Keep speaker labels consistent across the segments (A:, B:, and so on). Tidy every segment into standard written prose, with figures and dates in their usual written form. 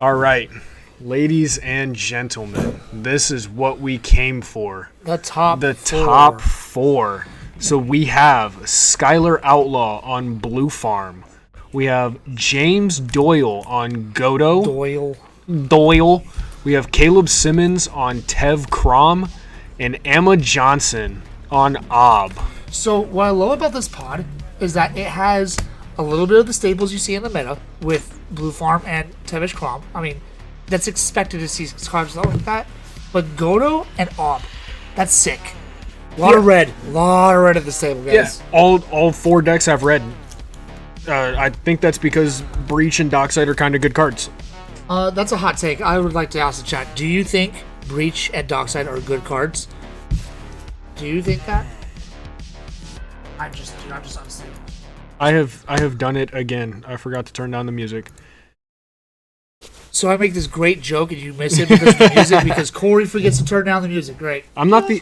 A: All right, ladies and gentlemen, this is what we came for.
B: The top
A: top four. So we have Skylar Outlaw on Blue Farm. We have James Doyle on Godo. Doyle. We have Caleb Simmons on Kraum. And Emma Johnson on Ob.
B: So what I love about this pod is that it has a little bit of the staples you see in the meta with Blue Farm and Tevesh Kraum. I mean, that's expected to see cards like that. But Godo and Ob, that's sick. A lot of red at the stable, guys.
A: Yeah, all four decks have red. I think that's because Breach and Dockside are kind of good cards.
B: That's a hot take. I would like to ask the chat, do you think Breach and Dockside are good cards? Do you think that? I'm just unstable.
A: I have done it again. I forgot to turn down the music.
B: So I make this great joke and you miss it because of the music because Corey forgets to turn down the music. Great.
A: I'm not the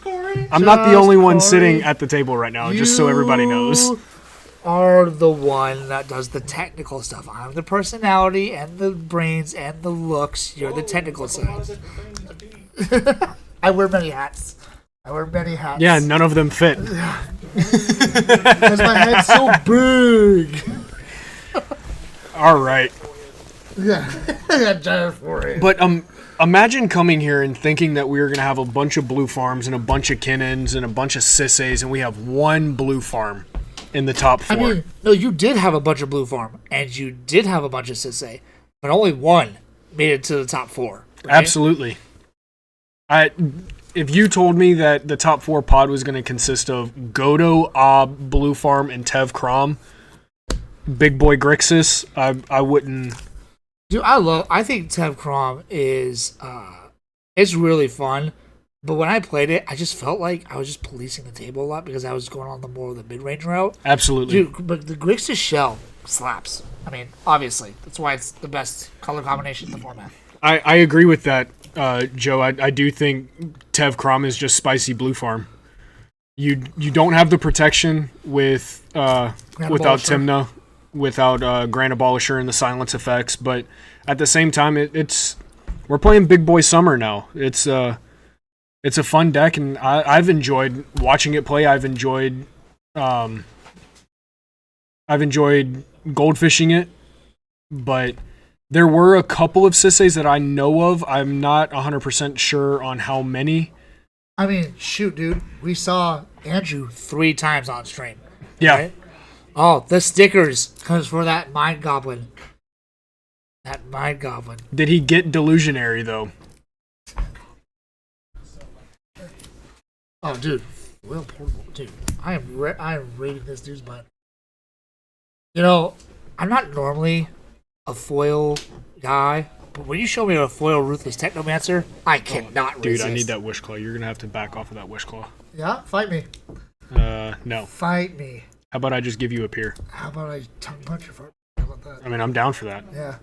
A: only one sitting at the table right now, just so everybody knows.
B: You are the one that does the technical stuff. I'm the personality and the brains and the looks. You're the technical side. I wear many hats.
A: Yeah, none of them fit.
B: Because my head's so big.
A: All right.
B: Yeah. I got giant forehead.
A: But imagine coming here and thinking that we were going to have a bunch of blue farms and a bunch of Kinnons and a bunch of Sisseys, and we have one blue farm in the top four.
B: I mean, no, you did have a bunch of blue farm, and you did have a bunch of Sissay, but only one made it to the top four. Right?
A: Absolutely. If you told me that the top four pod was going to consist of Godo, Ob, Blue Farm, and Kraum, Big Boy Grixis, I wouldn't.
B: Dude, I think Kraum is it's really fun, but when I played it, I just felt like I was just policing the table a lot because I was going on the more of the mid range route.
A: Absolutely,
B: dude. But the Grixis shell slaps. I mean, obviously, that's why it's the best color combination in the format.
A: I agree with that, Joe. I do think Kraum is just spicy blue farm. You don't have the protection with without Tymna, without Grand Abolisher and the silence effects, but at the same time, we're playing Big Boy Summer now. It's a fun deck, and I've enjoyed watching it play. I've enjoyed goldfishing it, but there were a couple of Sisseys that I know of. I'm not 100% sure on how many.
B: I mean, shoot, dude. We saw Andrew 3 times on stream.
A: Yeah.
B: Right? Oh, the stickers comes for that Mind Goblin.
A: Did he get Delusionary, though?
B: Oh, dude. Well, portable. Dude, I am rating this dude's butt. You know, I'm not normally a foil guy, but when you show me a foil Ruthless Technomancer, I cannot resist.
A: Dude, I need that Wish Claw. You're going to have to back off of that Wish Claw.
B: Yeah? Fight me.
A: No.
B: Fight me.
A: How about I just give you a peer?
B: How about I tongue punch you for it? How about that?
A: I mean, I'm down for that.
B: Yeah.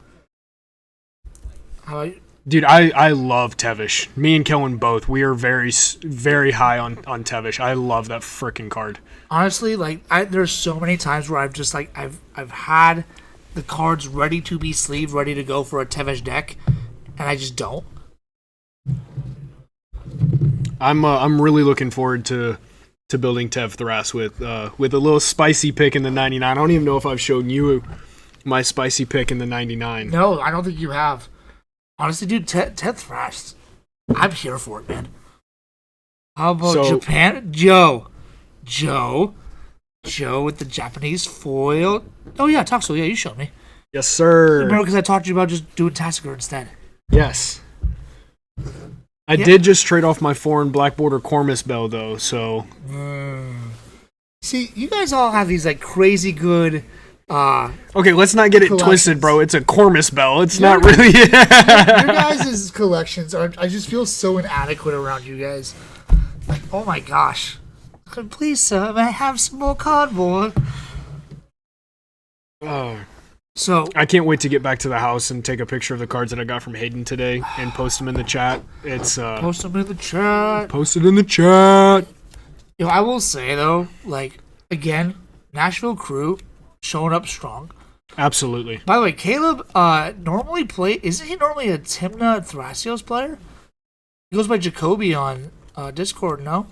B: How about you?
A: Dude, I love Tevesh. Me and Kellen both. We are very, very high on Tevesh. I love that freaking card.
B: Honestly, like, there's so many times where I've just, like, I've had the cards ready to be sleeved, ready to go for a Tevesh deck, and I just don't.
A: I'm really looking forward to building Tev Thras with a little spicy pick in the 99. I don't even know if I've shown you my spicy pick in the 99.
B: No, I don't think you have. Honestly, dude, Tev Thras, I'm here for it, man. How about Japan? Joe with the Japanese foil. Oh, yeah, Toxel. Yeah, you showed me.
A: Yes, sir.
B: Remember, because I talked to you about just doing Tassiger instead.
A: Yes. I did just trade off my foreign Black Border Cormus Bell, though, so...
B: See, you guys all have these, like, crazy good...
A: okay, let's not get it twisted, bro. It's a Cormus Bell. It's not really...
B: your guys' collections are... I just feel so inadequate around you guys. Like, oh my gosh. Please, sir, may I have some more cardboard?
A: Oh...
B: So
A: I can't wait to get back to the house and take a picture of the cards that I got from Hayden today and post them in the chat.
B: Post them in the chat.
A: Post it in the chat.
B: I will say though, like, again, Nashville crew showing up strong.
A: Absolutely.
B: By the way, Caleb isn't he normally a Tymna Thrasios player? He goes by Jacoby on Discord, no?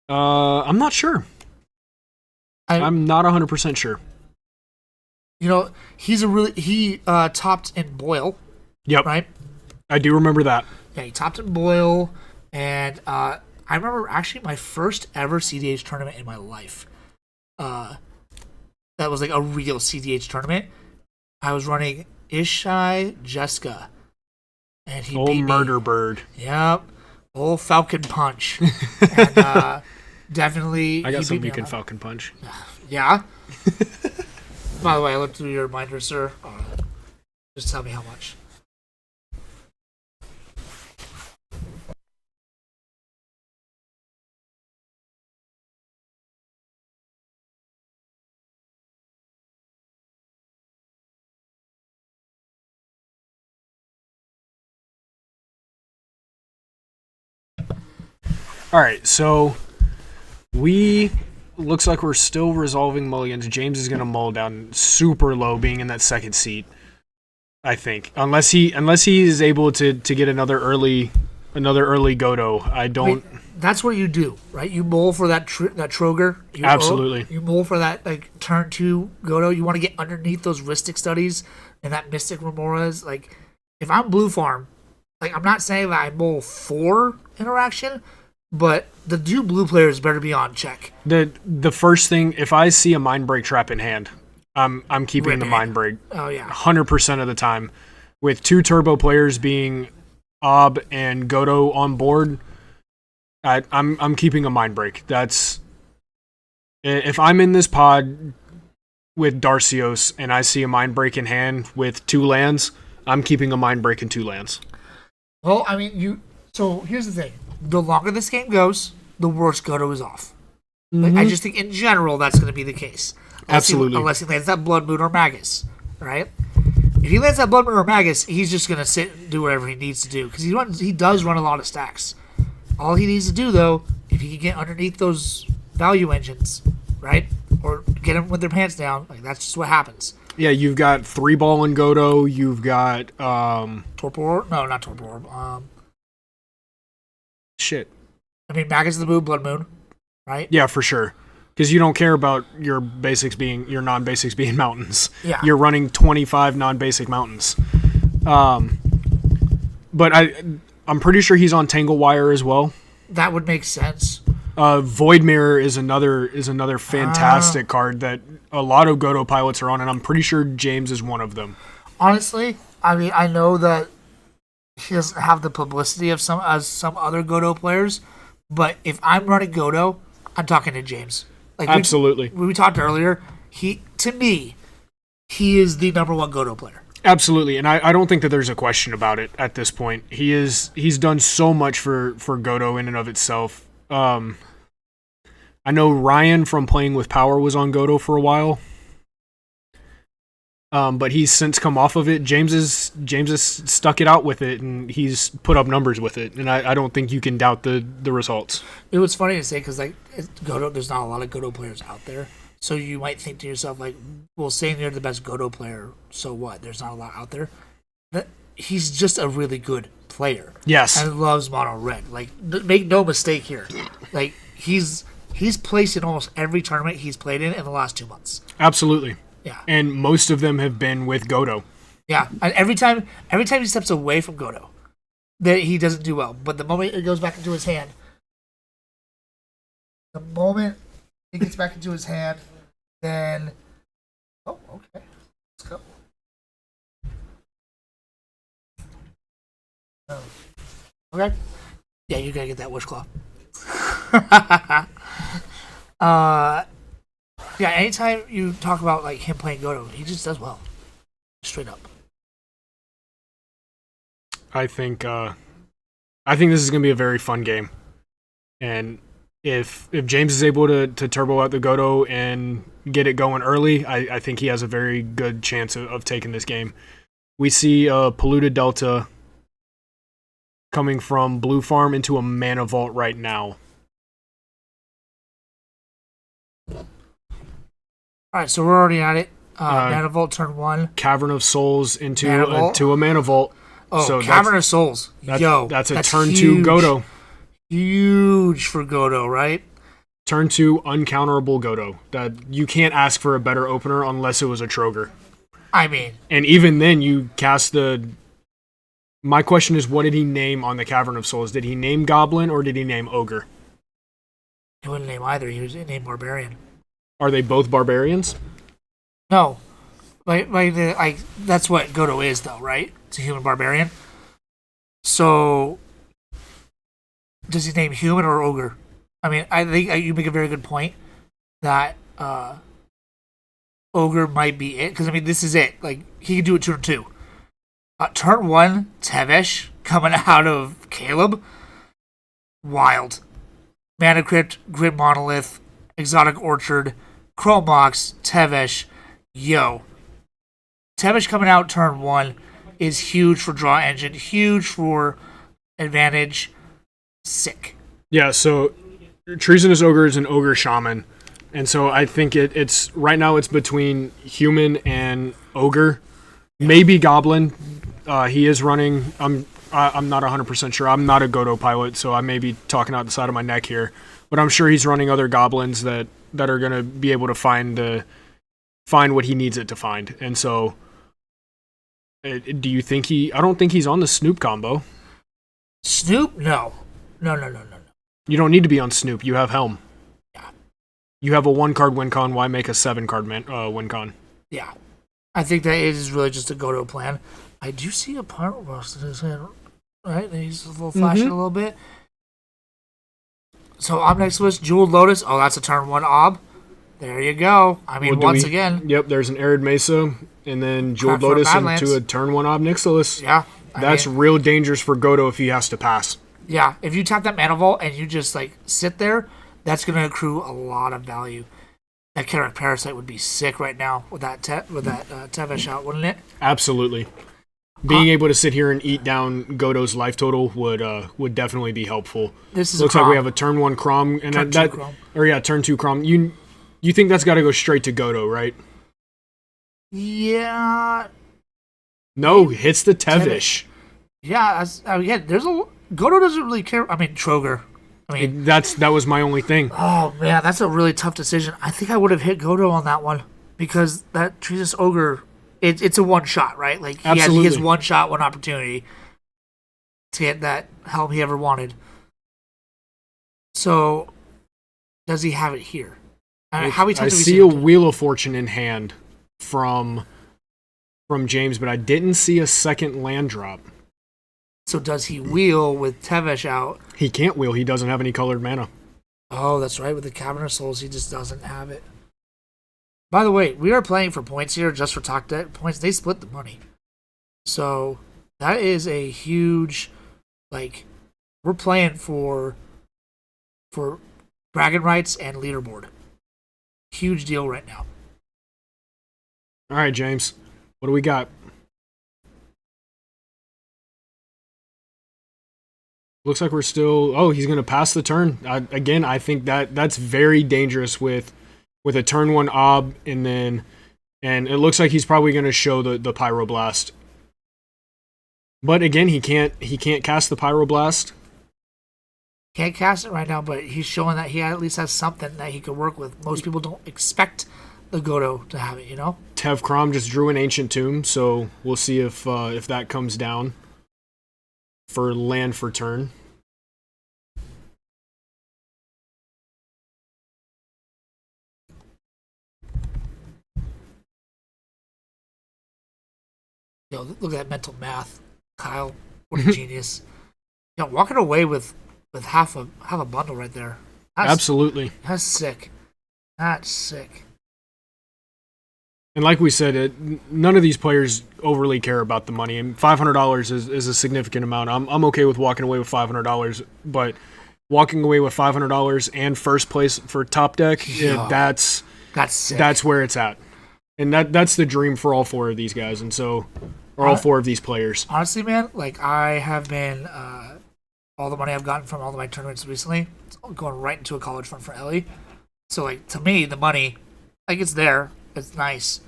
A: I'm not sure. I'm not 100% sure.
B: You know, he topped in Boyle.
A: Yep.
B: Right?
A: I do remember that.
B: Yeah, he topped in Boyle, and I remember actually my first ever CDH tournament in my life. That was like a real CDH tournament. I was running Ishai Jessica, and he beat
A: Murder
B: me.
A: Bird.
B: Yep, old Falcon Punch, and definitely.
A: I got
B: he
A: something
B: beat
A: you
B: me
A: can
B: on
A: Falcon Punch.
B: Yeah. By the way, I looked through your reminder, sir. Just tell me how much.
A: All right, so we looks like we're still resolving mulligans. James is going to mull down super low, being in that second seat. I think, unless he is able to get another early Godo. I don't.
B: I mean, that's what you do, right? You mull for that Troger.
A: Absolutely.
B: You mull for that like turn 2 Godo. You want to get underneath those Ristic studies and that Mystic Remoras. Like, if I'm Blue Farm, like I'm not saying that I mull 4 interaction, but the 2 blue players better be on check.
A: The first thing, if I see a Mind Break trap in hand, I'm keeping the Mind Break.
B: Oh yeah,
A: 100% of the time. With 2 turbo players being Ob and Godo on board, I'm keeping a Mind Break. That's if I'm in this pod with Darcios and I see a Mind Break in hand with 2 lands, I'm keeping a Mind Break and 2 lands.
B: Well, I mean, so here's the thing: the longer this game goes, the worse Godo is off. Like, I just think in general that's going to be the case.
A: Absolutely.
B: Unless he lands that Blood Moon or Magus, right? If he lands that Blood Moon or Magus, he's just going to sit and do whatever he needs to do because he does run a lot of stacks. All he needs to do, though, if he can get underneath those value engines, right, or get them with their pants down, like that's just what happens.
A: Yeah, you've got 3-ball in Godo. You've got
B: Torpor? No, not Torpor.
A: Shit.
B: I mean, Magus of the Moon, Blood Moon, right?
A: Yeah, for sure. Because you don't care about your non-basics being mountains.
B: Yeah.
A: You're running 25 non-basic mountains. But I'm pretty sure he's on Tangle Wire as well.
B: That would make sense.
A: Void Mirror is another fantastic card that a lot of Godo pilots are on, and I'm pretty sure James is one of them.
B: Honestly, I mean, I know that he doesn't have the publicity of some other Godo players, but if I'm running Godo, I'm talking to James. Like
A: Absolutely.
B: We talked earlier, to me, he is the number 1 Godo player.
A: Absolutely, and I don't think that there's a question about it at this point. He's done so much for Godo in and of itself. I know Ryan from Playing with Power was on Godo for a while, but he's since come off of it. James has stuck it out with it, and he's put up numbers with it, and I don't think you can doubt the results.
B: It was funny to say because like Godo, there's not a lot of Godo players out there. So you might think to yourself, like, well, saying you're the best Godo player, so what? There's not a lot out there. But he's just a really good player.
A: Yes.
B: And loves mono red. Like, make no mistake here. Like, he's placed in almost every tournament he's played in the last 2 months.
A: Absolutely.
B: Yeah.
A: And most of them have been with Godo.
B: Yeah. And every time he steps away from Godo, that he doesn't do well. But the moment it goes back into his hand, it gets back into his hand, then okay. Let's go. Okay. Yeah, you gotta get that wishclaw. Yeah, anytime you talk about like him playing Godo, he just does well. Straight up.
A: I think this is gonna be a very fun game. And if James is able to turbo out the Godo and get it going early, I think he has a very good chance of taking this game. We see a Polluted Delta coming from Blue Farm into a Mana Vault right now.
B: Alright, so we're already at it. Mana Vault turn 1.
A: Cavern of Souls into
B: Mana
A: to a Mana Vault.
B: Oh,
A: so
B: Cavern of Souls.
A: That's a turn
B: huge.
A: 2 Godo.
B: Huge for Godo, right?
A: Turn 2 uncounterable Godo. That you can't ask for a better opener unless it was a Troger.
B: I mean,
A: and even then you cast the. My question is, what did he name on the Cavern of Souls? Did he name Goblin or did he name Ogre?
B: He wouldn't name either. He was named Barbarian.
A: Are they both barbarians?
B: No, that's what Godo is, though, right? It's a human barbarian. So, does he name human or ogre? I mean, I think you make a very good point that ogre might be it, because I mean, this is it. Like, he can do it turn 2. Turn 1, Tevesh coming out of Caleb, wild. Mana Crypt, Grid Monolith, Exotic Orchard, Chrome Box, Tevesh, yo. Tevesh coming out turn 1 is huge for draw engine, huge for advantage, sick.
A: Yeah, so Treasonous Ogre is an Ogre Shaman, and so I think it's right now it's between human and Ogre, maybe Goblin. He is running. I'm not 100% sure. I'm not a Godo pilot, so I may be talking out the side of my neck here, but I'm sure he's running other goblins that are going to be able to find what he needs it to find. And so, do you think I don't think he's on the Snoop combo.
B: Snoop? No.
A: You don't need to be on Snoop. You have Helm.
B: Yeah.
A: You have a 1-card win con. Why make a 7-card win con?
B: Yeah. I think that is really just a Godo plan. I do see a part rust in his hand, right? He's a little flashing a little bit. So Nixilis, Jeweled Lotus. Oh, that's a turn 1 Ob. There you go. I mean, again.
A: Yep, there's an Arid Mesa, and then Jeweled Lotus into a turn 1 Ob Nixilis.
B: Yeah.
A: That's real dangerous for Godo if he has to pass.
B: Yeah, if you tap that Mana Vault and you just, sit there, that's going to accrue a lot of value. That Carrick Parasite would be sick right now with that Tevesh out, wouldn't it?
A: Absolutely. Being able to sit here and eat down Godo's life total would definitely be helpful.
B: This is
A: looks like we have a turn 1 Kraum and turn 2 Kraum. You think that's got to go straight to Godo, right?
B: Yeah.
A: No, hits the Tevesh.
B: Yeah, there's Godo doesn't really care. I mean, Troger.
A: That was my only thing.
B: Oh man, that's a really tough decision. I think I would have hit Godo on that one because that Treasonous Ogre. It's a one shot, right? Like he has one shot, one opportunity to get that helm he ever wanted. So, does he have it here? How many times
A: I see a Wheel of Fortune in hand from James, but I didn't see a second land drop.
B: So does he wheel with Tevesh out?
A: He can't wheel. He doesn't have any colored mana.
B: Oh, that's right. With the Cavern of Souls, he just doesn't have it. By the way, we are playing for points here, just for talk deck points. They split the money. So that is a huge, we're playing for bragging rights and leaderboard. Huge deal right now.
A: All right, James. What do we got? Looks like we're still... Oh, he's going to pass the turn. Again, I think that's very dangerous with a turn 1 Ob, and it looks like he's probably going to show the Pyroblast. But again, he can't cast the Pyroblast.
B: Can't cast it right now, but he's showing that he at least has something that he could work with. Most people don't expect the Godo to have it, you know?
A: Tev Kraum just drew an Ancient Tomb, so we'll see if that comes down for land for turn.
B: Yo, look at that mental math, Kyle. What a genius! Yo, walking away with half a bundle right there.
A: Absolutely.
B: That's sick. That's sick.
A: And like we said, none of these players overly care about the money. And $500 is a significant amount. I'm okay with walking away with $500, but walking away with $500 and first place for top deck, that's sick. That's where it's at. And that's the dream for all 4 of these guys, and so, or all 4 of these players.
B: Honestly, man, I have been all the money I've gotten from all of my tournaments recently, it's going right into a college fund for Ellie. So to me, the money, it's there, it's nice,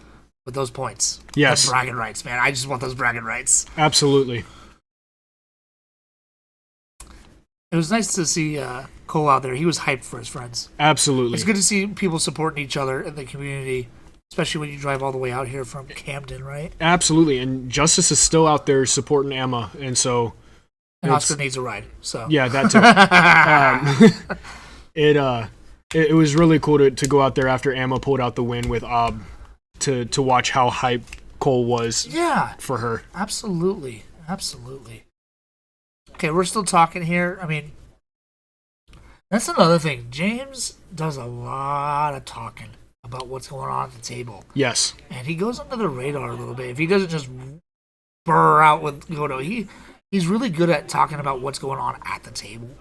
B: with those points.
A: Yes.
B: Those bragging rights, man. I just want those bragging rights.
A: Absolutely.
B: It was nice to see Cole out there. He was hyped for his friends.
A: Absolutely.
B: It's good to see people supporting each other in the community, especially when you drive all the way out here from Camden, right?
A: Absolutely. And Justice is still out there supporting Emma, and so...
B: And Oscar needs a ride, so...
A: Yeah, that too. It was really cool to go out there after Emma pulled out the win with Ob to watch how hyped Cole was for her.
B: Absolutely. Okay, we're still talking here. I mean, that's another thing. James does a lot of talking about what's going on at the table.
A: Yes.
B: And he goes under the radar a little bit. If he doesn't just burr out with Godo, he's really good at talking about what's going on at the table.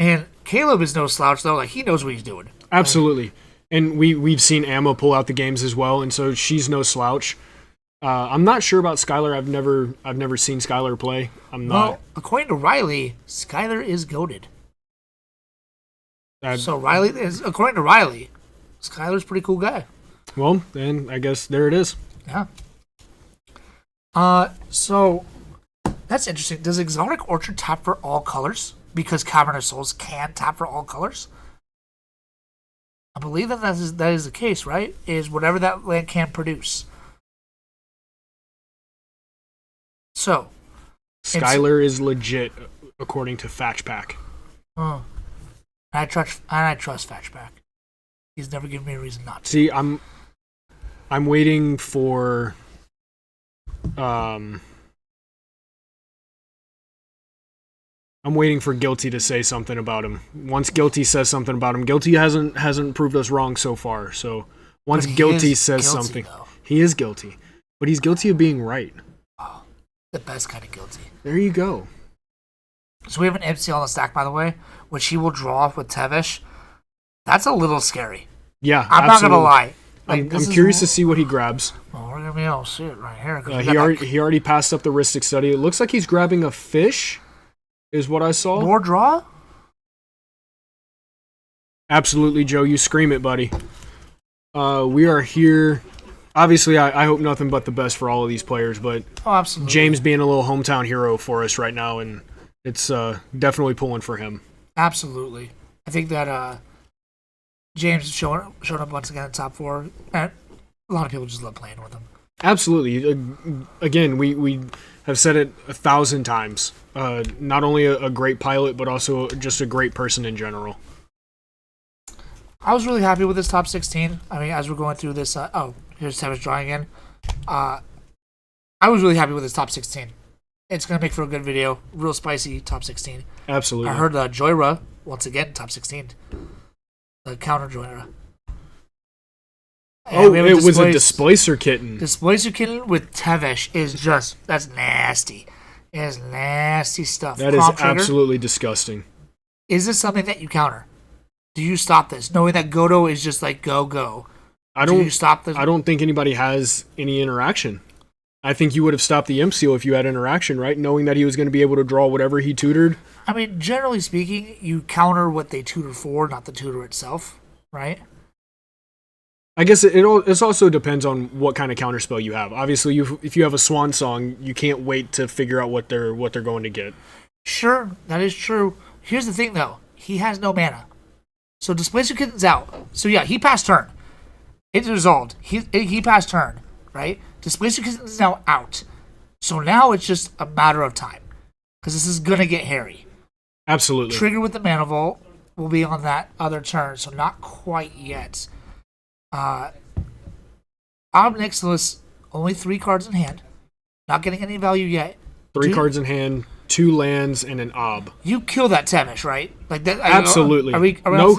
B: And Caleb is no slouch, though. Like, he knows what he's doing.
A: Absolutely. And we've seen Amma pull out the games as well, and so she's no slouch. I'm not sure about Skylar. I've never seen Skylar play. I'm not.
B: Well, according to Riley, Skylar is goated. So according to Riley, Skylar's a pretty cool guy.
A: Well, then I guess there it is.
B: Yeah. So that's interesting. Does Exotic Orchard tap for all colors? Because Cavern of Souls can tap for all colors? I believe that is the case, right? Is whatever that land can produce. So,
A: Skylar is legit, according to Fatchpack.
B: And I trust Fatchpack. He's never given me a reason not to.
A: See, I'm waiting for Guilty to say something about him. Once Guilty says something about him, Guilty hasn't proved us wrong so far. So once Guilty says something, though. He is guilty, but he's guilty of being right.
B: Oh, the best kind of guilty.
A: There you go.
B: So we have an MC on the stack, by the way, which he will draw with Tevesh. That's a little scary.
A: Yeah,
B: I'm not gonna lie.
A: Like, I'm curious to see what he grabs.
B: Well, we're gonna be able to see it right here.
A: He already passed up the Ristic Study. It looks like he's grabbing a fish, is what I saw.
B: More draw?
A: Absolutely, Joe. You scream it, buddy. We are here. Obviously, I hope nothing but the best for all of these players, but
B: absolutely.
A: James being a little hometown hero for us right now, and it's definitely pulling for him.
B: Absolutely. I think that James showed up once again in top 4, and a lot of people just love playing with him.
A: Absolutely. Again, we have said it 1,000 times. Not only a great pilot, but also just a great person in general.
B: I was really happy with this top 16. I mean, as we're going through this, here's Tevesh drawing in. I was really happy with this top 16. It's going to make for a good video. Real spicy top 16.
A: Absolutely.
B: I heard Joyra, once again, top 16. The counter Joyra.
A: And it was a Displacer Kitten.
B: Displacer Kitten with Tevesh is just, that's nasty. It is nasty stuff.
A: That is absolutely disgusting.
B: Is this something that you counter? Do you stop this? Knowing that Godo is just like, go. Do you stop this?
A: I don't think anybody has any interaction. I think you would have stopped the M-Seal if you had interaction, right? Knowing that he was going to be able to draw whatever he tutored.
B: I mean, generally speaking, you counter what they tutor for, not the tutor itself, right?
A: I guess it also depends on what kind of counterspell you have. Obviously, if you have a Swan Song, you can't wait to figure out what they're going to get.
B: Sure, that is true. Here's the thing, though. He has no mana. So Displacer Kitten's out. So yeah, he passed turn. It's resolved. He passed turn, right? Displacer Kitten's now out. So now it's just a matter of time. Because this is going to get hairy.
A: Absolutely.
B: Trigger with the Mana Vault will be on that other turn, so not quite yet. Nixilis, only 3 cards in hand. Not getting any value yet.
A: 3 cards in hand, 2 lands, and an Ob.
B: You kill that Tevesh, right? Like that.
A: Absolutely.
B: Are we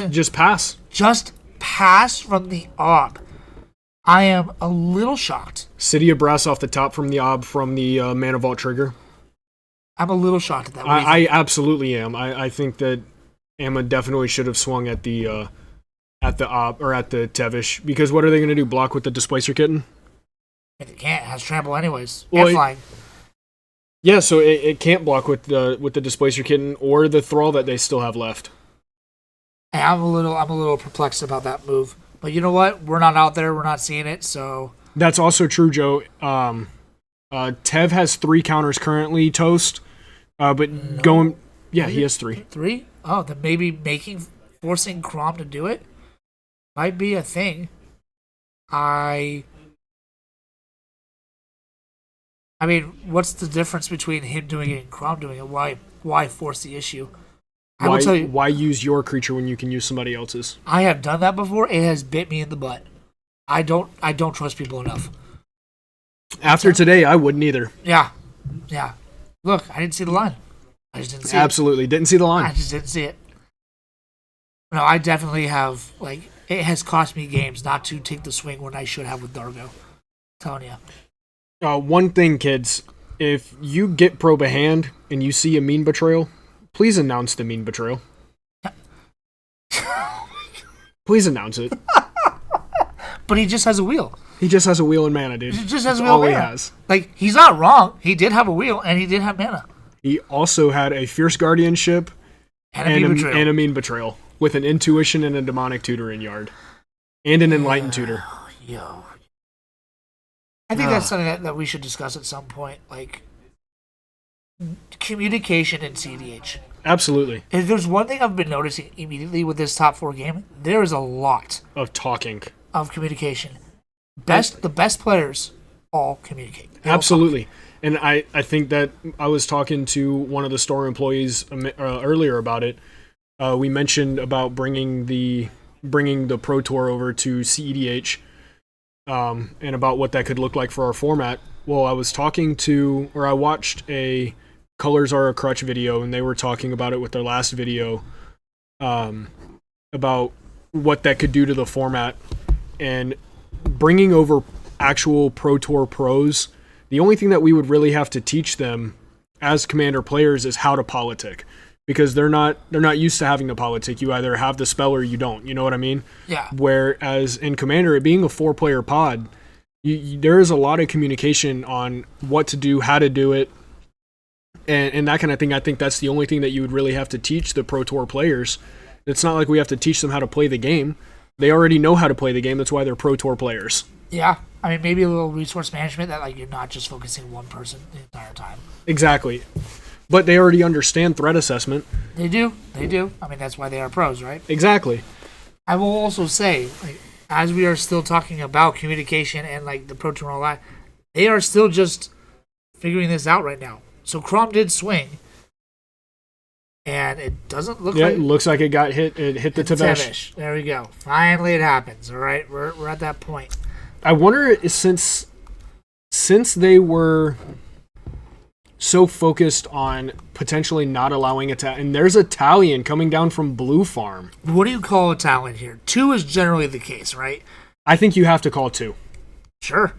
A: just pass.
B: Just pass from the Ob. I am a little shocked.
A: City of Brass off the top from the Ob from the Mana Vault trigger.
B: I'm a little shocked at that.
A: I absolutely am. I think that Amma definitely should have swung at the Ob or at the Tevesh, because what are they going to do? Block with the Displacer Kitten?
B: It can't. It has trample anyways.
A: Well,
B: and flying.
A: Yeah, so it can't block with the Displacer Kitten or the Thrall that they still have left.
B: Hey, I'm a little perplexed about that move. But you know what? We're not out there. We're not seeing it, so
A: That's also true, Joe. Tev has 3 counters currently, Toast. But going... Yeah, he has 3.
B: 3? Oh, then maybe forcing Kraum to do it might be a thing. I mean, what's the difference between him doing it and Kraum doing it? Why force the issue? I will tell you,
A: why use your creature when you can use somebody else's?
B: I have done that before. It has bit me in the butt. I don't trust people enough.
A: After today, I wouldn't either.
B: Yeah. Look, I didn't see the line. I just didn't see
A: Absolutely. Didn't see the line.
B: I just didn't see it. No, I definitely have, it has cost me games not to take the swing when I should have with Dargo. I'm telling you.
A: One thing, kids. If you get probe a hand and you see a mean betrayal, please announce the mean betrayal. Please announce it.
B: But he just has a wheel.
A: He just has a wheel and mana, dude.
B: He just has
A: That's
B: a wheel
A: all
B: and
A: he
B: mana.
A: has.
B: He's not wrong. He did have a wheel, and he did have mana.
A: He also had a Fierce Guardianship
B: And a
A: mean betrayal with an Intuition and a Demonic Tutor in yard. And an Enlightened Tutor.
B: Yo. I think that's something that we should discuss at some point. Communication in cEDH.
A: Absolutely.
B: If there's one thing I've been noticing immediately with this top 4 game, there is a lot
A: Of talking.
B: of communication. The best players all communicate. They all
A: Absolutely. And I think that I was talking to one of the store employees earlier about it. We mentioned about bringing the Pro Tour over to cEDH and about what that could look like for our format. Well, I watched a Colors Are a Crutch video, and they were talking about it with their last video about what that could do to the format. And bringing over actual Pro Tour pros, the only thing that we would really have to teach them as Commander players is how to politic, because they're not used to having to politic. You either have the spell or you don't. You know what I mean?
B: Yeah.
A: Whereas in Commander, it being a 4-player pod, there is a lot of communication on what to do, how to do it, and that kind of thing. I think that's the only thing that you would really have to teach the Pro Tour players. It's not like we have to teach them how to play the game. They already know how to play the game. That's why they're Pro Tour players.
B: Yeah. I mean, maybe a little resource management that you're not just focusing one person the entire time.
A: Exactly. But they already understand threat assessment.
B: They do. I mean, that's why they are pros, right?
A: Exactly.
B: I will also say, as we are still talking about communication and the Pro Tour and all that, they are still just figuring this out right now. So Kraum did swing, and it doesn't look like...
A: Yeah, it looks like it got hit. It hit the Tevesh.
B: There we go. Finally it happens, all right? We're at that point.
A: I wonder, since they were so focused on potentially not allowing and there's a Talion coming down from Blue Farm.
B: What do you call a Talion here? 2 is generally the case, right?
A: I think you have to call 2.
B: Sure.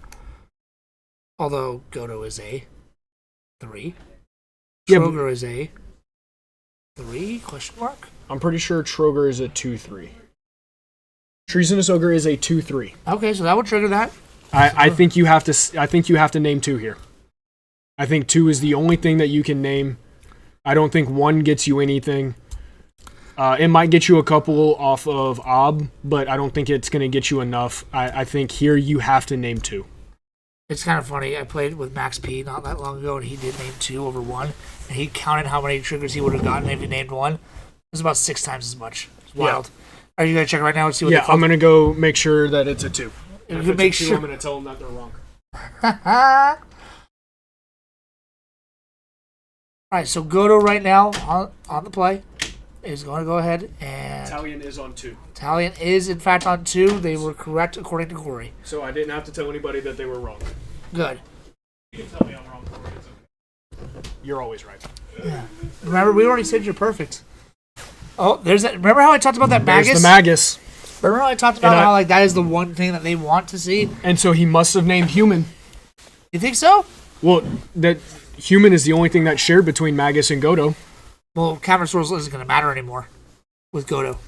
B: Although Godo is a 3.
A: Yeah,
B: Troger is a 3? Question mark?
A: I'm pretty sure Troger is a 2/3. Treasonous Ogre is a 2/3.
B: Okay, so that would trigger that.
A: I think you have to name 2 here. I think 2 is the only thing that you can name. I don't think 1 gets you anything. It might get you a couple off of Ob, but I don't think it's going to get you enough. I think here you have to name 2.
B: It's kind of funny. I played with Max P not that long ago, and he did name 2 over 1, and he counted how many triggers he would have gotten if he named 1. It was about 6 times as much. It's wild. Yeah. Are you going to check right now and see what
A: I'm going to go make sure that it's a 2.
B: If you make sure.
A: I'm going to tell them that they're wrong.
B: Alright, so Godo right now on the play is going to go ahead and...
A: Talion is on 2.
B: Talion is in fact on 2. They were correct according to Corey.
A: So I didn't have to tell anybody that they were wrong.
B: Good.
A: You can tell me I'm wrong, Corey. It's okay. You're always right.
B: Yeah. Remember, we already said you're perfect. Oh, there's that. Remember how I talked about that Magus?
A: There's the Magus.
B: Remember how I talked about how that is the one thing that they want to see?
A: And so he must have named Human.
B: You think so?
A: Well, that Human is the only thing that's shared between Magus and Godo.
B: Well, Cavern Source isn't going to matter anymore with Godo.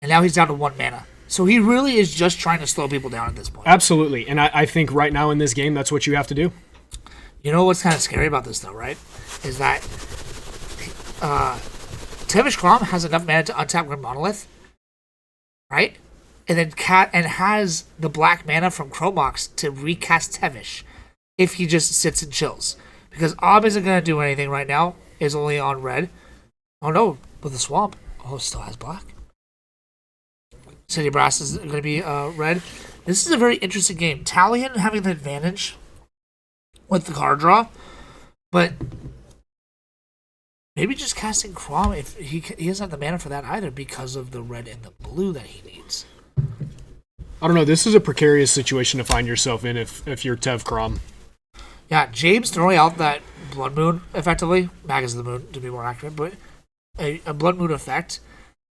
B: And now he's down to 1 mana. So he really is just trying to slow people down at this point.
A: Absolutely. And I think right now in this game, that's what you have to do.
B: You know what's kind of scary about this, though, right? Is that Tevesh Kraum has enough mana to untap Grim Monolith, right? and has the black mana from Chromox to recast Tevesh if he just sits and chills. Because Ob isn't going to do anything right now. Is only on red. Oh no, but the Swamp. Oh, it still has black. City Brass is going to be red. This is a very interesting game. Talion having the advantage with the card draw, but maybe just casting Kraum if he doesn't have the mana for that either because of the red and the blue that he needs.
A: I don't know. This is a precarious situation to find yourself in if you're Tev Kraum.
B: Yeah, James throwing out that Blood Moon effectively, Magus of the Moon to be more accurate, but a Blood Moon effect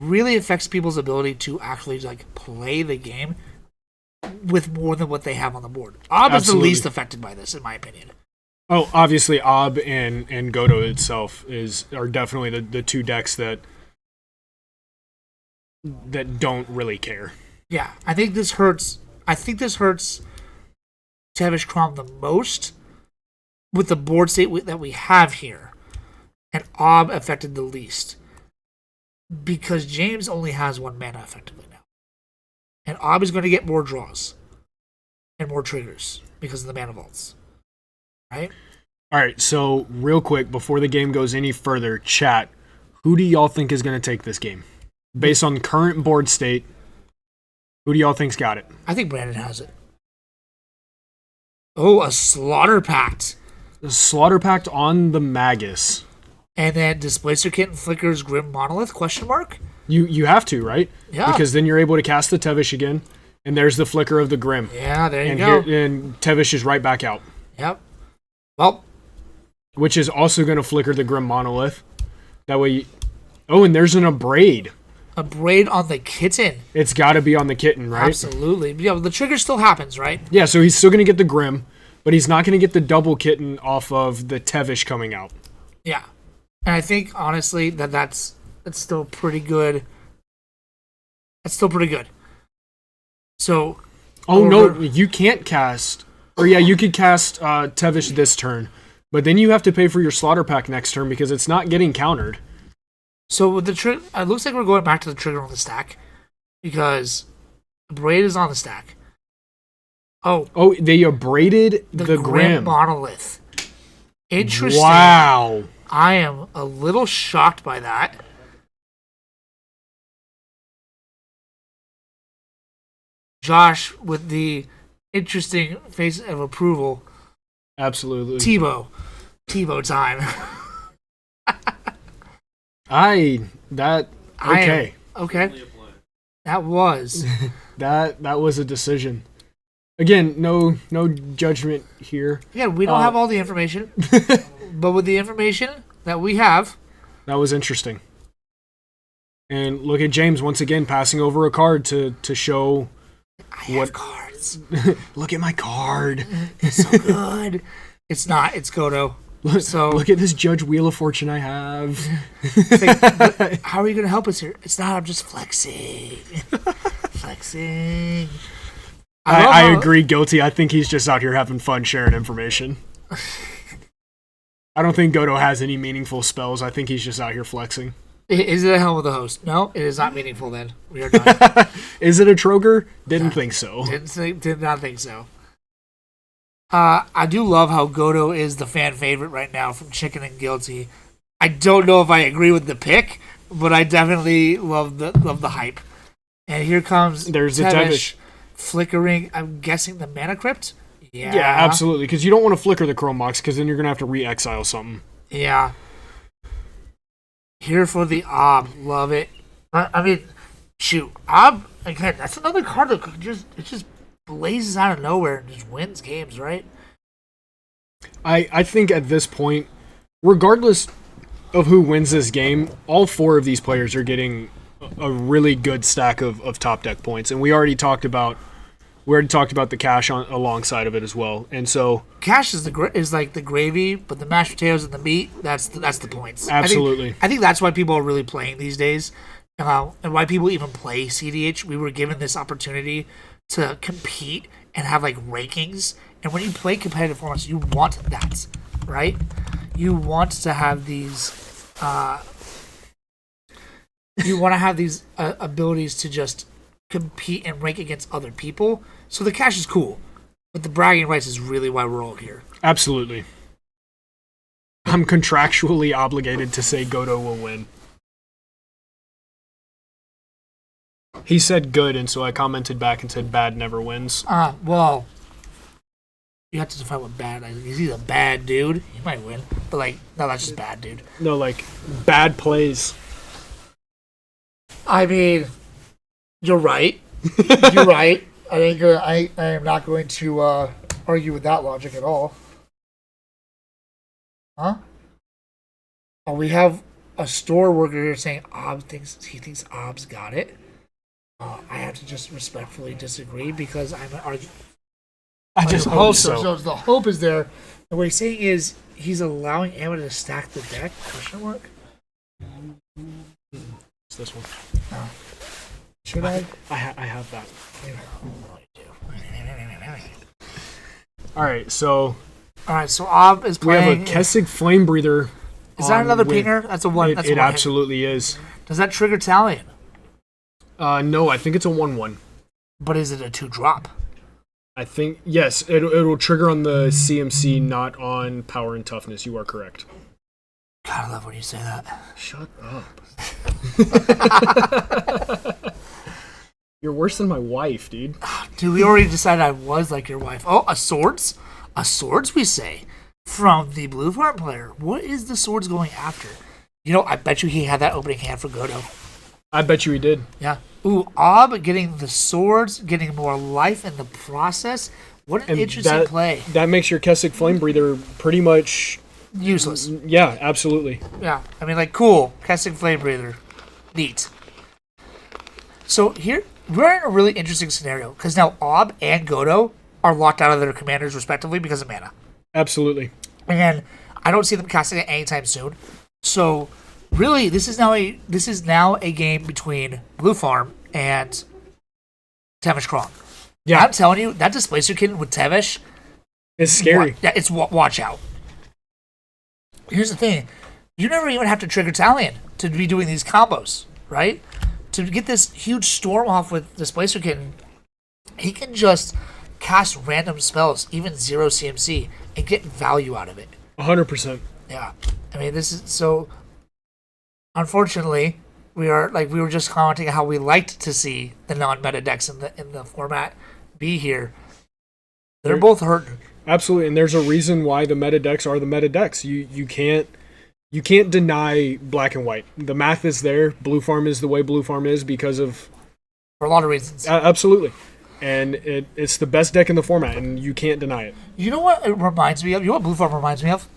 B: really affects people's ability to actually like play the game with more than what they have on the board. Ob is the least affected by this, in my opinion.
A: Oh, obviously, Ob and Godo itself are definitely the two decks that don't really care.
B: Yeah, I think this hurts. Tevesh Kraum the most with the board state that we have here, and Ob affected the least because James only has one mana effectively now, and Ob is going to get more draws and more triggers because of the mana vaults, right?
A: All right, so real quick before the game goes any further, chat, who do y'all think is going to take this game based on current board state? Who do y'all think's got it?
B: I think Brandon has it. Oh, a Slaughter Pact.
A: The Slaughter Pact on the Magus.
B: And then Displacer Kitten Flicker's Grim Monolith, question mark?
A: You have to, right?
B: Yeah.
A: Because then you're able to cast the Tevesh again, and there's the Flicker of the Grim.
B: Yeah, there you go.
A: And Tevesh is right back out.
B: Yep. Well.
A: Which is also going to flicker the Grim Monolith. That way and there's an Abrade.
B: A braid on the kitten.
A: It's got to be on the kitten, right?
B: Absolutely. Yeah, but the trigger still happens, right?
A: Yeah, so he's still going to get the Grim, but he's not going to get the double kitten off of the Tevesh coming out.
B: Yeah. And I think, honestly, that's still pretty good. That's still pretty good. So...
A: no, you can't cast... Or yeah, you could cast Tevesh this turn, but then you have to pay for your Slaughter Pack next turn because it's not getting countered.
B: So with the trigger, it looks like we're going back to the trigger on the stack because Braid is on the stack. Oh,
A: they abraded the Grim
B: Monolith. Interesting.
A: Wow.
B: I am a little shocked by that. Josh with the interesting face of approval.
A: Absolutely.
B: Tebow time.
A: Okay.
B: Okay. That was.
A: that was a decision. Again, no judgment here.
B: Yeah, we don't have all the information. But with the information that we have.
A: That was interesting. And look at James once again passing over a card to show
B: I have cards.
A: Look at my card.
B: It's so good. It's not. It's Godo.
A: Look at this Judge Wheel of Fortune I have.
B: Like, how are you going to help us here? It's not. I'm just flexing. Flexing.
A: I agree, guilty. I think he's just out here having fun sharing information. I don't think Godo has any meaningful spells. I think he's just out here flexing.
B: Is it a Helm of the Host? No, it is not meaningful then. We are done.
A: Is it a Troger? Didn't think so.
B: Did not think so. I do love how Godo is the fan favorite right now from Chicken and Guilty. I don't know if I agree with the pick, but I definitely love the hype. And here comes
A: there's the Tevesh
B: flickering. I'm guessing the Mana Crypt.
A: Yeah, absolutely. Because you don't want to flicker the Chromox, because then you're gonna have to re-exile something.
B: Yeah. Here for the Ob, love it. I mean, shoot, Ob again. That's another card that just blazes out of nowhere and just wins games, right?
A: I think at this point, regardless of who wins this game, all four of these players are getting a really good stack of top deck points, and we already talked about the cash alongside of it as well. And so
B: cash is like the gravy, but the mashed potatoes and the meat, that's the points.
A: Absolutely.
B: I think that's why people are really playing these days, and why people even play cEDH. We were given this opportunity to compete and have like rankings, and when you play competitive formats, you want that, right? You want to have these. You want to have these abilities to just compete and rank against other people. So the cash is cool, but the bragging rights is really why we're all here.
A: Absolutely. I'm contractually obligated to say Godo will win. He said good, and so I commented back and said bad never wins.
B: Well, you have to define what bad is. Is he a bad dude? He might win, but like, no, that's just bad dude.
A: No, like, bad plays.
B: I mean, you're right. You're right. I am not going to argue with that logic at all. Huh? Oh, we have a store worker here saying he thinks Ob's got it. I have to just respectfully disagree because I'm arguing.
A: I just hope so.
B: So the hope is there. And what he's saying is he's allowing Emma to stack the deck? Question mark?
A: It's this one.
B: Should I?
A: I have that. Alright, so
B: Ob is playing.
A: We have a Kessig Flame Breather.
B: Is that another pinger? That's a one.
A: It absolutely is.
B: Does that trigger Talion?
A: No, I think it's a 1/1.
B: But is it a 2-drop?
A: I think, yes, it'll trigger on the CMC, not on power and toughness. You are correct.
B: God, I love when you say that.
A: Shut up. You're worse than my wife, dude.
B: Dude, we already decided I was like your wife. Oh, a swords? A swords, we say. From the Blue Farm player. What is the swords going after? You know, I bet you he had that opening hand for Godo.
A: I bet you he did.
B: Yeah. Ooh, Ob getting the swords, getting more life in the process. What an interesting play.
A: That makes your Kessig Flame Breather pretty much
B: useless.
A: Yeah, absolutely.
B: Yeah. I mean, like, cool. Kessig Flame Breather. Neat. So here, we're in a really interesting scenario because now Ob and Godo are locked out of their commanders respectively because of mana.
A: Absolutely.
B: And I don't see them casting it anytime soon. So really, this is now a game between Blue Farm and Tevesh Kraum.
A: Yeah,
B: I'm telling you, that Displacer Kitten with Tevesh
A: is scary.
B: It's watch out. Here's the thing: you never even have to trigger Talion to be doing these combos, right? To get this huge storm off with Displacer Kitten, he can just cast random spells, even 0 CMC, and get value out of it.
A: 100%.
B: Yeah, I mean, this is so. Unfortunately, we were just commenting how we liked to see the non-meta decks in the format be here. They're both hurting.
A: Absolutely, and there's a reason why the meta decks are the meta decks. You can't deny black and white. The math is there. Blue Farm is the way Blue Farm is because of
B: for a lot of reasons.
A: Absolutely, and it's the best deck in the format, and you can't deny it.
B: You know what it reminds me of? You know what Blue Farm reminds me of?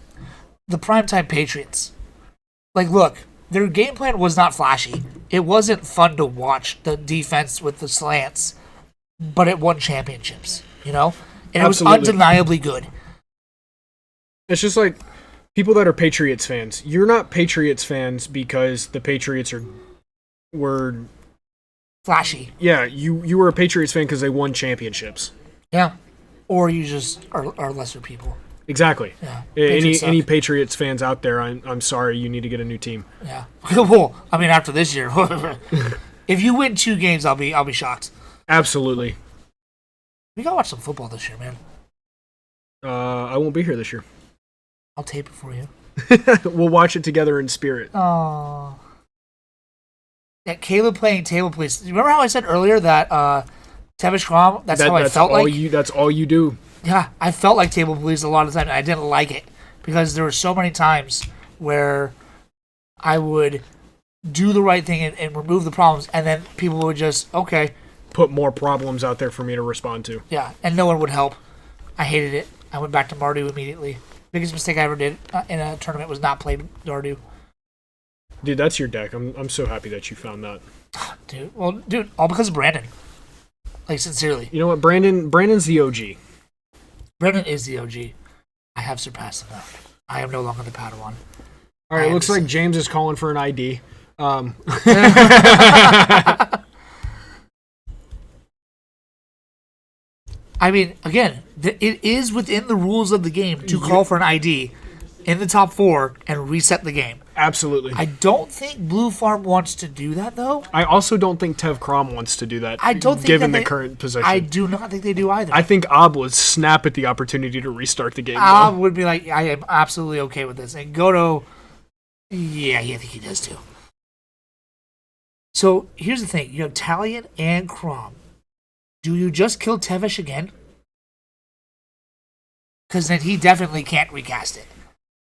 B: The Primetime Patriots. Like, look. Their game plan was not flashy. It wasn't fun to watch, the defense with the slants, but it won championships, you know? And
A: Absolutely.
B: It was undeniably good.
A: It's just like people that are Patriots fans. You're not Patriots fans because the Patriots were
B: flashy.
A: Yeah, you were a Patriots fan because they won championships.
B: Yeah. Or you just are lesser people.
A: Exactly.
B: Yeah.
A: Any Patriots fans out there, I'm sorry, you need to get a new team.
B: Yeah. Well, I mean, after this year, if you win 2 games, I'll be shocked.
A: Absolutely.
B: We gotta watch some football this year, man.
A: I won't be here this year.
B: I'll tape it for you.
A: We'll watch it together in spirit.
B: Oh. Yeah, Caleb playing table police. Remember how I said earlier that Tevesh Kraum, that's how I felt like?
A: That's all you do.
B: Yeah, I felt like table police a lot of the time, and I didn't like it because there were so many times where I would do the right thing and remove the problems, and then people would just, okay.
A: Put more problems out there for me to respond to.
B: Yeah, and no one would help. I hated it. I went back to Mardu immediately. Biggest mistake I ever did in a tournament was not play Mardu.
A: Dude, that's your deck. I'm so happy that you found that.
B: Dude, all because of Brandon. Like, sincerely.
A: You know what? Brandon's the OG.
B: Brandon is the OG. I have surpassed him now. I am no longer the Padawan.
A: All right, looks like James is calling for an ID.
B: I mean, again, it is within the rules of the game to call for an ID in the top 4 and reset the game.
A: Absolutely.
B: I don't think Blue Farm wants to do that, though.
A: I also don't think Tev Kraum wants to do that.
B: I don't think
A: given
B: that
A: the current position.
B: I do not think they do either.
A: I think Ob would snap at the opportunity to restart the game.
B: Ob would be like, I am absolutely okay with this. And Godo, yeah, I think he does too. So here's the thing: you have Talion and Kraum. Do you just kill Tevesh again? Because then he definitely can't recast it.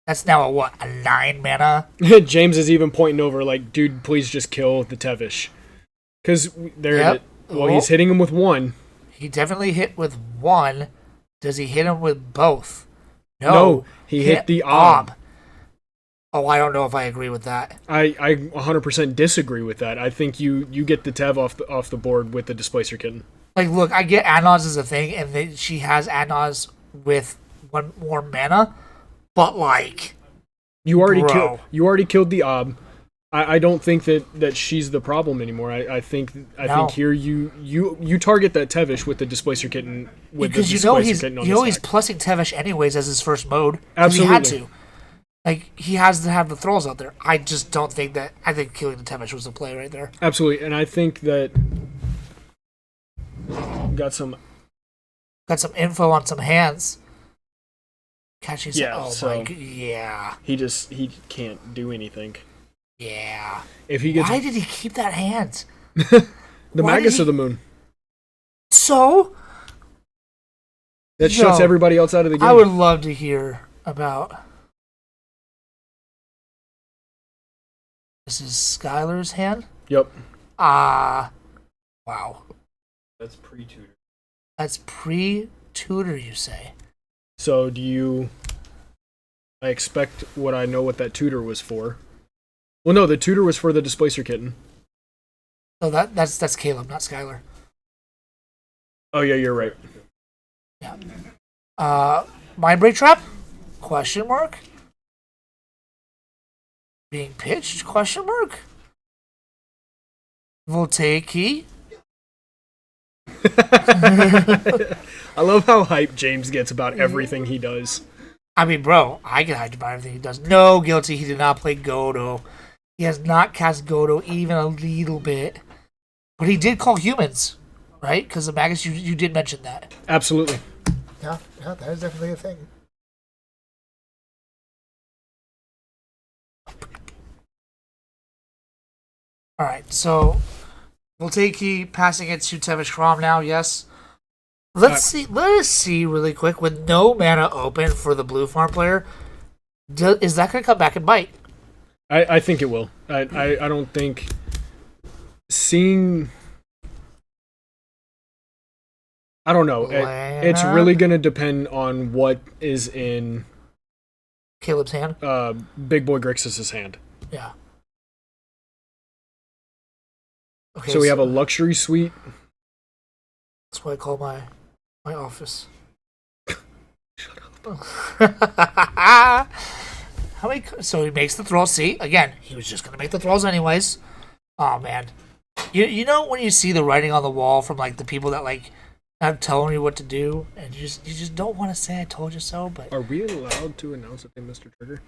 B: That's now a 9 mana?
A: James is even pointing over like, dude, please just kill the Tevesh. Because he's hitting him with 1.
B: He definitely hit with 1. Does he hit him with both?
A: No, he hit the Ob.
B: Oh, I don't know if I agree with that.
A: I 100% disagree with that. I think you get the Tev off the board with the Displacer Kitten.
B: Like, look, I get Anos is a thing, and she has Anos with 1 more mana, but like,
A: you already killed the Ob. I don't think that she's the problem anymore. I think here you target that Tevesh with the Displacer Kitten
B: because he's plussing Tevesh anyways as his first mode.
A: Absolutely,
B: he had to. Like, he has to have the thralls out there. I just don't think that. I think killing the Tevesh was the play right there.
A: Absolutely, and I think that got some
B: info on some hands. Catching some.
A: He can't do anything.
B: Yeah.
A: If he gets,
B: why did he keep that hand?
A: The Magus of the Moon.
B: So
A: that shuts everybody else out of the game.
B: I would love to hear about. This is Skylar's hand?
A: Yep.
B: Wow.
A: That's pre-tutor.
B: That's pre-tutor, you say?
A: So I expect I know what that tutor was for. Well, no, the tutor was for the Displacer Kitten.
B: Oh, that's Caleb, not Skylar.
A: Oh, yeah, you're right.
B: Yeah. Mind Break Trap? Question mark? Being pitched? Question mark? Voltaic Key?
A: I love how hyped James gets about everything he does.
B: I mean, bro, I get hyped about everything he does. No, guilty, he did not play Godo. He has not cast Godo even a little bit. But he did call humans, right? Because the Magus, you did mention that.
A: Absolutely.
B: Yeah, that is definitely a thing. Alright, so Voltaic passing it to Tevesh Kraum now, yes. Let us see really quick, with no mana open for the blue farm player, is that going to come back and bite?
A: I think it will. I don't think seeing. I don't know. It's really going to depend on what is in
B: Caleb's hand.
A: Big Boy Grixis' hand.
B: Yeah. Okay,
A: so we have a luxury suite.
B: That's what I call my office.
A: Shut up.
B: How many? So he makes the thralls. See, again, he was just gonna make the thralls anyways. Oh man, you know when you see the writing on the wall from like the people that like have telling you what to do, and you just don't want to say "I told you so." But
A: are we allowed to announce that they missed a trigger?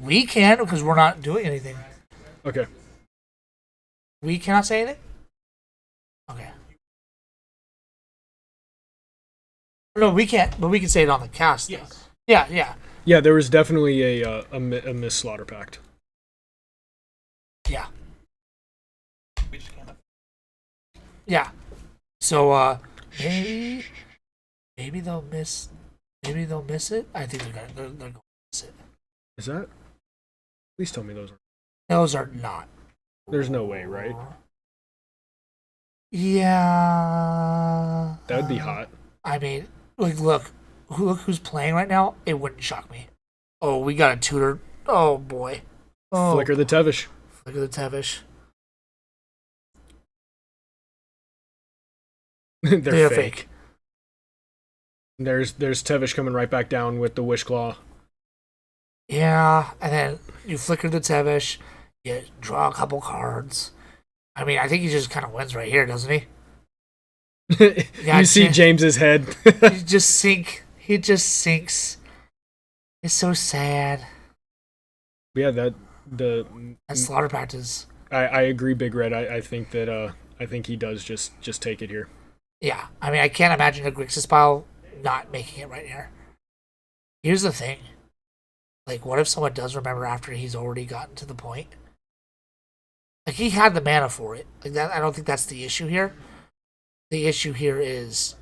B: We can because we're not doing anything.
A: Okay.
B: We cannot say anything? Okay. No, we can't, but we can say it on the cast. Yes. Yeah.
A: Yeah, there was definitely a miss slaughter pact.
B: Yeah. Yeah. So maybe they'll miss it. I think they're going to miss it.
A: Is that? Please tell me those are.
B: Those are not.
A: There's no way, right?
B: Yeah.
A: That would be hot.
B: I mean, look who's playing right now. It wouldn't shock me. Oh, we got a tutor. Oh boy. Oh.
A: Flicker the Tevesh. They're fake. There's Tevesh coming right back down with the Wish Claw.
B: Yeah, and then you flicker the Tevesh. You draw a couple cards. I mean, I think he just kind of wins right here, doesn't he?
A: You see James's head.
B: He just sinks. It's so sad.
A: Yeah, that the
B: And Slaughter Pact is.
A: I agree, Big Red. I think that I think he does just take it here.
B: Yeah, I mean, I can't imagine a Grixis pile not making it right here. Here's the thing. Like, what if someone does remember after he's already gotten to the point? Like, he had the mana for it. Like that, I don't think that's the issue here. The issue here is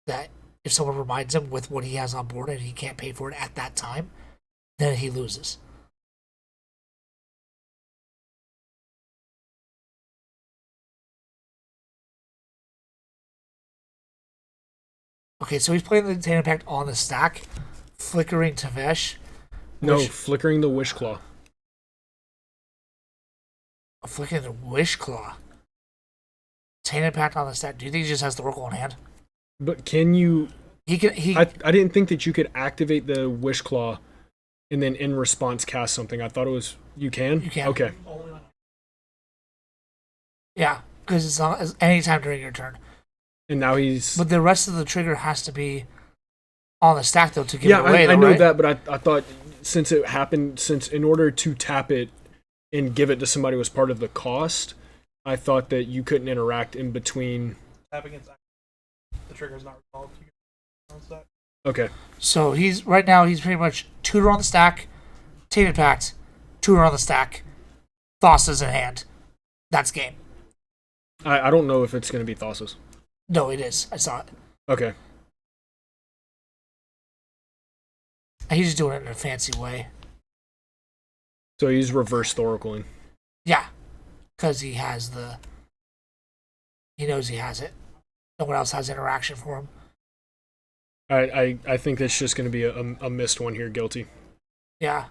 B: that if someone reminds him with what he has on board and he can't pay for it at that time, then he loses. Okay, so he's playing the Tainted Pact on the stack, flickering Tevesh.
A: No, flickering the Wish Claw.
B: Flickering the Wish Claw. Tainted Pact on the stack. Do you think he just has the Oracle in hand?
A: But can you?
B: He can.
A: I didn't think that you could activate the Wish Claw, and then in response cast something. I thought it was you can.
B: You can.
A: Okay.
B: Yeah, because it's not any time during your turn.
A: And now he's.
B: But the rest of the trigger has to be on the stack though to give it away.
A: I know
B: right?
A: that, but I thought since it happened, since in order to tap it and give it to somebody was part of the cost, I thought that you couldn't interact in between.
C: Tapping its the trigger is not resolved. You can stack.
A: Okay.
B: So he's pretty much tutor on the stack, Tainted Pact, tutor on the stack, Thassa's in hand. That's game.
A: I don't know if it's going to be Thassa's.
B: No, it is. I saw it.
A: Okay.
B: He's just doing it in a fancy way.
A: So he's reverse Thoracling.
B: Yeah, because he has he knows he has it. No one else has interaction for him.
A: I think that's just going to be a missed one here, guilty.
B: Yeah.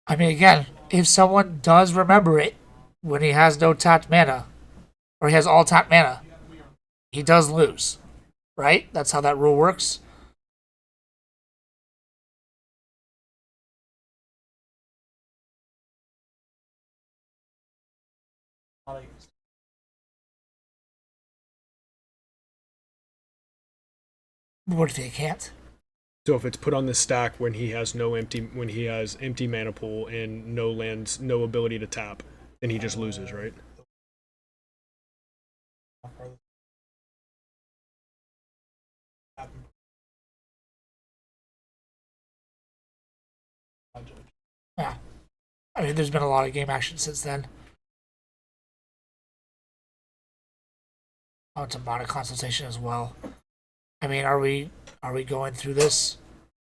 B: I mean, again, if someone does remember it when he has no tapped mana, or he has all tapped mana, he does lose. Right? That's how that rule works. What if he can't?
A: So if it's put on the stack when he has empty mana pool and no lands, no ability to tap, then he just loses, right?
B: Yeah. I mean, there's been a lot of game action since then. Oh, it's a modded consultation as well. I mean, are we going through this?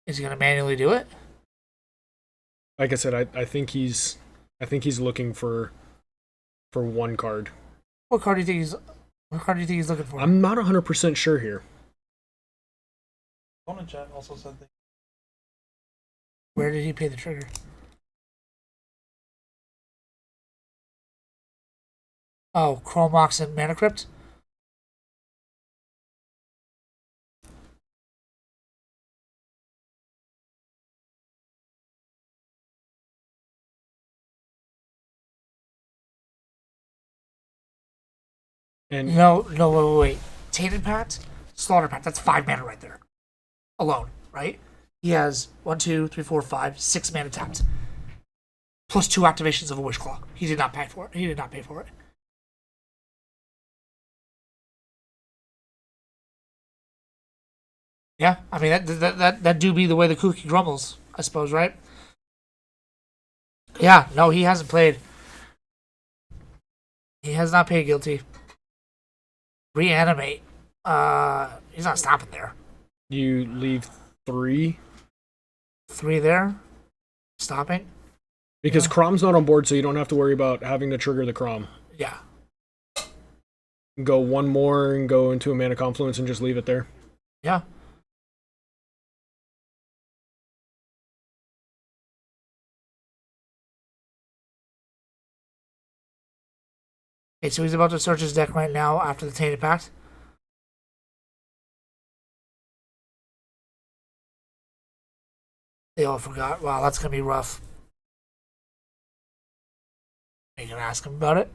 B: Is he going to manually do it?
A: Like I said, I think he's looking for one card.
B: What card do you think he's looking for?
A: I'm not 100% sure here.
C: Opponent chat also said that.
B: Where did he pay the trigger? Oh, Chrome and Mana Crypt?
A: And
B: No, wait. Tainted Pact, Slaughter Pact, that's 5 mana right there. Alone, right? He has 1, 2, 3, 4, 5, 6 mana tapped. Plus 2 activations of a Wish Claw. He did not pay for it. Yeah, I mean that do be the way the cookie crumbles, I suppose, right? Yeah, no, he hasn't played. He has not paid guilty. Reanimate. He's not stopping there.
A: You leave 3.
B: 3 there. Stopping.
A: Because Kraum's not on board, so you don't have to worry about having to trigger the Kraum.
B: Yeah.
A: Go one more and go into a Mana Confluence and just leave it there.
B: Yeah. Okay, so he's about to search his deck right now after the Tainted Pact. They all forgot. Wow, that's going to be rough. Are you going to ask him about it?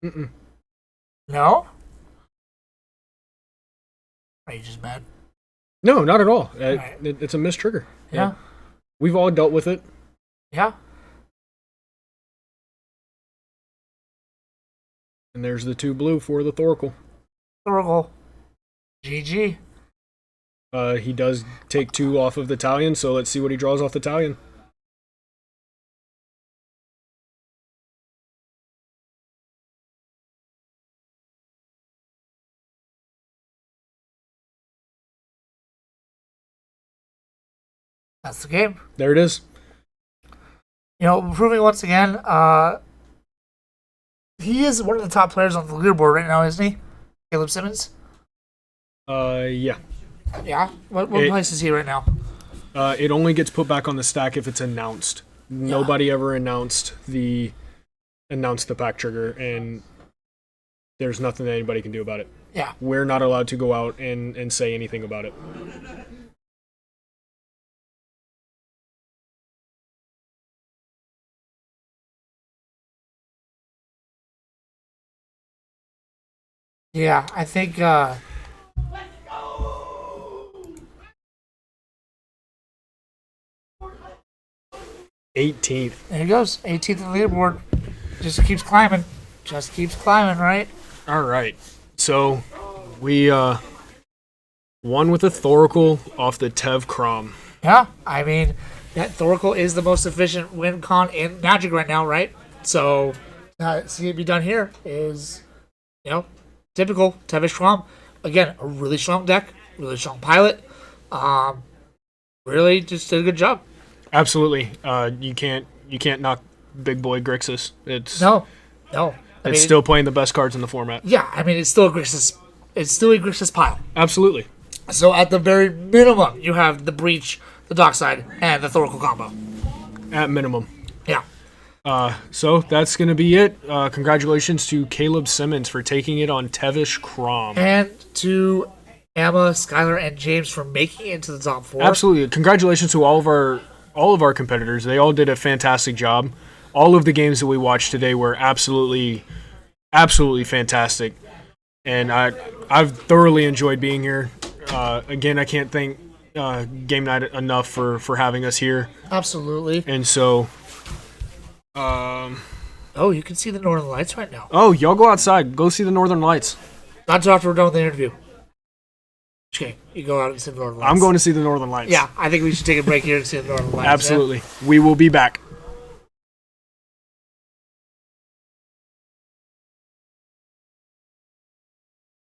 A: Mm-mm.
B: No? Are you just mad?
A: No, not at all.
B: Right.
A: It's a missed trigger.
B: Yeah.
A: We've all dealt with it.
B: Yeah.
A: And there's the 2 blue for the Thoracle.
B: Oracle. GG.
A: He does take 2 off of the Talion, so let's see what he draws off the Talion.
B: That's the game.
A: There it is.
B: You know, proving once again, he is one of the top players on the leaderboard right now, isn't he? Caleb Simmons?
A: Yeah.
B: Yeah? What place is he right now?
A: It only gets put back on the stack if it's announced. Nobody ever announced the pack trigger, and there's nothing that anybody can do about it.
B: Yeah.
A: We're not allowed to go out and say anything about it.
B: Yeah, I think
A: 18th.
B: there he goes. 18th on the leaderboard. Just keeps climbing. Right?
A: All right. So we won with a Thoracle off the Tev Kraum.
B: Yeah, I mean, that Thoracle is the most efficient win con in Magic right now, right? So, see it be done here is, typical Tevesh Kraum. Again, a really strong deck, really strong pilot. Really just did a good job.
A: Absolutely. You can't knock Big Boy Grixis.
B: No.
A: It's still playing the best cards in the format.
B: Yeah, I mean, it's still a Grixis pile.
A: Absolutely.
B: So at the very minimum, you have the Breach, the Dockside, and the Thoracle combo.
A: At minimum.
B: Yeah.
A: So that's going to be it. Congratulations to Caleb Simmons for taking it on Tevesh Kraum.
B: And to Emma, Skylar, and James for making it into the top 4.
A: Absolutely. Congratulations to all of our competitors. They all did a fantastic job. All of the games that we watched today were absolutely fantastic. And I've thoroughly enjoyed being here. Again, I can't thank Game Night enough for having us here.
B: Absolutely.
A: And so...
B: oh, you can see the Northern Lights right now.
A: Oh, y'all go outside. Go see the Northern Lights.
B: Not until after we're done with the interview. Okay, you go out and see the Northern Lights.
A: I'm going to see the Northern Lights.
B: Yeah, I think we should take a break here and see the Northern Lights.
A: Absolutely. Yeah? We will be back.